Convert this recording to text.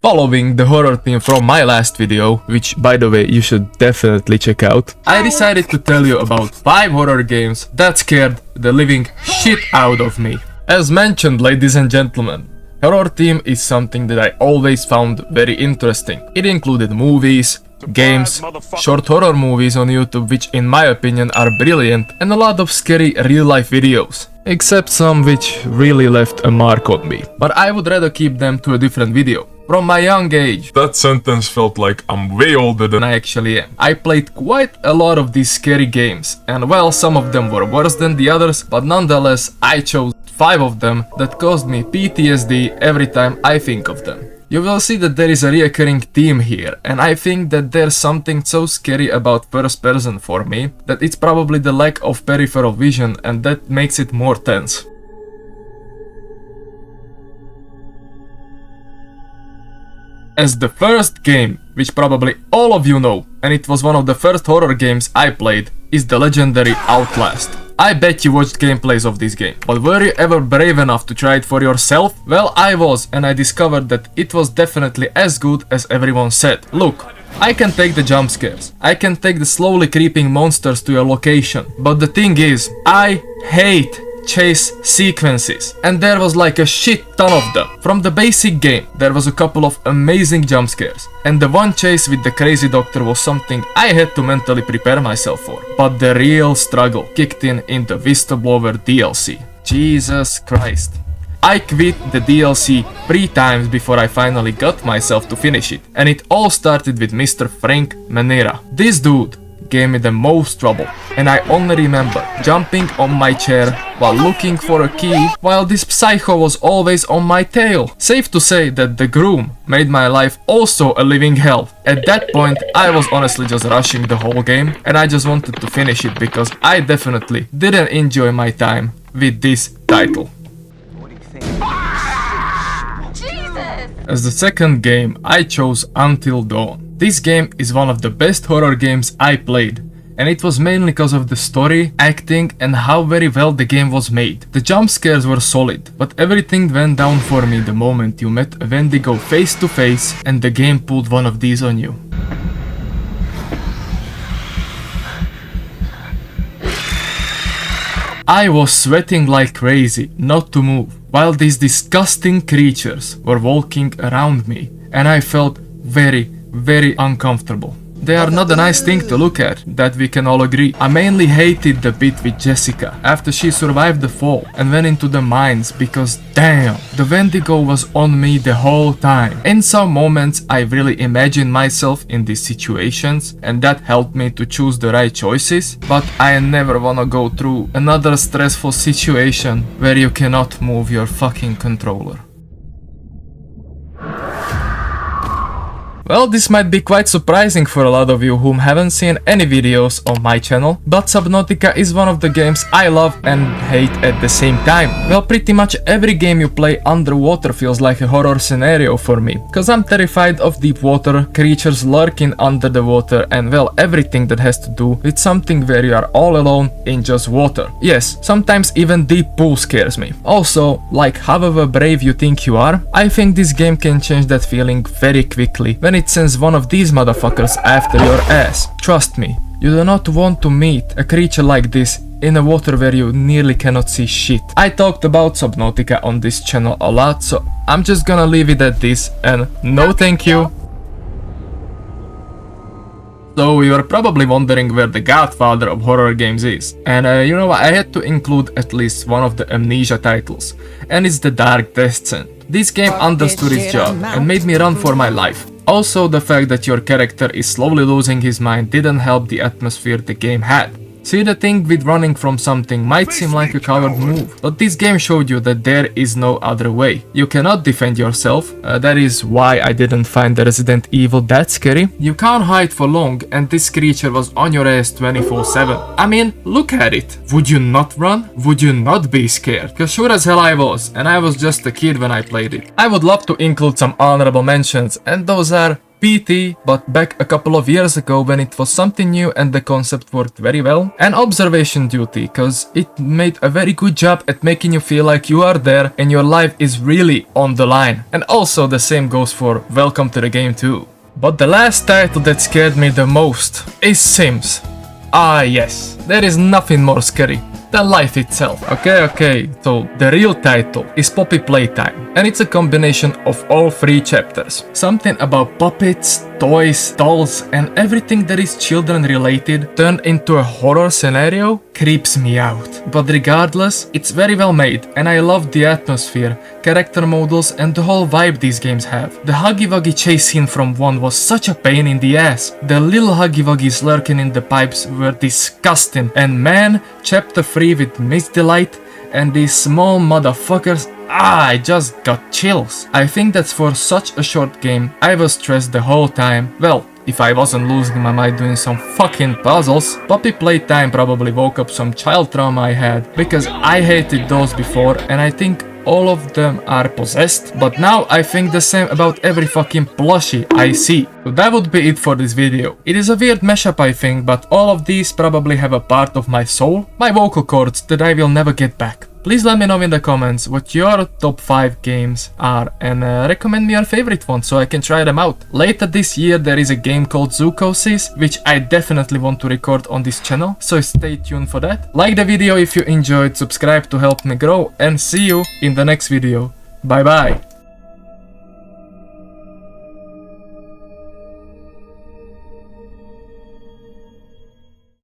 following the horror theme from my last video, which by the way you should definitely check out, I decided to tell you about 5 horror games that scared the living shit out of me. As mentioned, ladies and gentlemen, horror theme is something that I always found very interesting. It included movies, games, short horror movies on YouTube, which in my opinion are brilliant, and a lot of scary real life videos. Except some which really left a mark on me. But I would rather keep them to a different video. From my young age, that sentence felt like I'm way older than I actually am. I played quite a lot of these scary games, and well, some of them were worse than the others, but nonetheless I chose 5 of them that caused me PTSD every time I think of them. You will see that there is a recurring theme here, and I think that there's something so scary about first person for me that it's probably the lack of peripheral vision, and that makes it more tense. As the first game, which probably all of you know, and it was one of the first horror games I played, is the legendary Outlast. I bet you watched gameplays of this game, but were you ever brave enough to try it for yourself? Well, I was, and I discovered that it was definitely as good as everyone said. Look, I can take the jump scares, I can take the slowly creeping monsters to your location, but the thing is, I hate chase sequences, and there was like a shit ton of them. From the basic game, there was a couple of amazing jump scares, and the one chase with the crazy doctor was something I had to mentally prepare myself for. But the real struggle kicked in the Whistleblower DLC. Jesus Christ. I quit the DLC 3 times before I finally got myself to finish it, and it all started with Mr. Frank Manera. This dude gave me the most trouble, and I only remember jumping on my chair while looking for a key while this psycho was always on my tail. Safe to say that the groom made my life also a living hell. At that point I was honestly just rushing the whole game, and I just wanted to finish it because I definitely didn't enjoy my time with this title. As the second game, I chose Until Dawn. This game is one of the best horror games I played, and it was mainly because of the story, acting, and how very well the game was made. The jump scares were solid, but everything went down for me the moment you met a Wendigo face to face and the game pulled one of these on you. I was sweating like crazy not to move, while these disgusting creatures were walking around me, and I felt very uncomfortable. They are not a nice thing to look at, that we can all agree. I mainly hated the bit with Jessica after she survived the fall and went into the mines because damn, the Wendigo was on me the whole time. In some moments I really imagined myself in these situations, and that helped me to choose the right choices, but I never wanna go through another stressful situation where you cannot move your fucking controller. Well, this might be quite surprising for a lot of you whom haven't seen any videos on my channel, but Subnautica is one of the games I love and hate at the same time. Well, pretty much every game you play underwater feels like a horror scenario for me, cause I'm terrified of deep water, creatures lurking under the water, and well, everything that has to do with something where you are all alone in just water. Yes, sometimes even deep pool scares me. Also, like however brave you think you are, I think this game can change that feeling very quickly when it sends one of these motherfuckers after your ass. Trust me, you do not want to meet a creature like this in a water where you nearly cannot see shit. I talked about Subnautica on this channel a lot, so I'm just gonna leave it at this, and no thank you. So you are probably wondering where the godfather of horror games is, and you know what, I had to include at least one of the Amnesia titles, and it's the Dark Descent. This game understood its job and made me run for my life. Also, the fact that your character is slowly losing his mind didn't help the atmosphere the game had. See, the thing with running from something might seem like a coward move, but this game showed you that there is no other way. You cannot defend yourself, that is why I didn't find the Resident Evil that scary. You can't hide for long, and this creature was on your ass 24/7. I mean, look at it. Would you not run? Would you not be scared? Cause sure as hell I was, and I was just a kid when I played it. I would love to include some honorable mentions, and those are PT, but back a couple of years ago when it was something new and the concept worked very well. And Observation Duty, cause it made a very good job at making you feel like you are there and your life is really on the line. And also the same goes for Welcome to the Game too. But the last title that scared me the most is Sims. Ah yes, there is nothing more scary than life itself. Okay, so the real title is Poppy Playtime, and it's a combination of all 3 chapters. Something about puppets, toys, dolls, and everything that is children related turned into a horror scenario creeps me out. But regardless, it's very well made, and I love the atmosphere, character models, and the whole vibe these games have. The Huggy Wuggy chase scene from 1 was such a pain in the ass. The little Huggy Wuggies lurking in the pipes were disgusting, and man, chapter 3 with Miss Delight and these small motherfuckers, I just got chills. I think that for such a short game, I was stressed the whole time. Well, if I wasn't losing my mind doing some fucking puzzles. Poppy Playtime probably woke up some child trauma I had, because I hated those before and I think all of them are possessed, but now I think the same about every fucking plushie I see. So that would be it for this video. It is a weird mashup I think, but all of these probably have a part of my soul, my vocal cords that I will never get back. Please let me know in the comments what your top 5 games are and recommend me your favorite ones so I can try them out. Later this year there is a game called Zoocosis, which I definitely want to record on this channel, so stay tuned for that. Like the video if you enjoyed, subscribe to help me grow, and see you in the next video. Bye bye!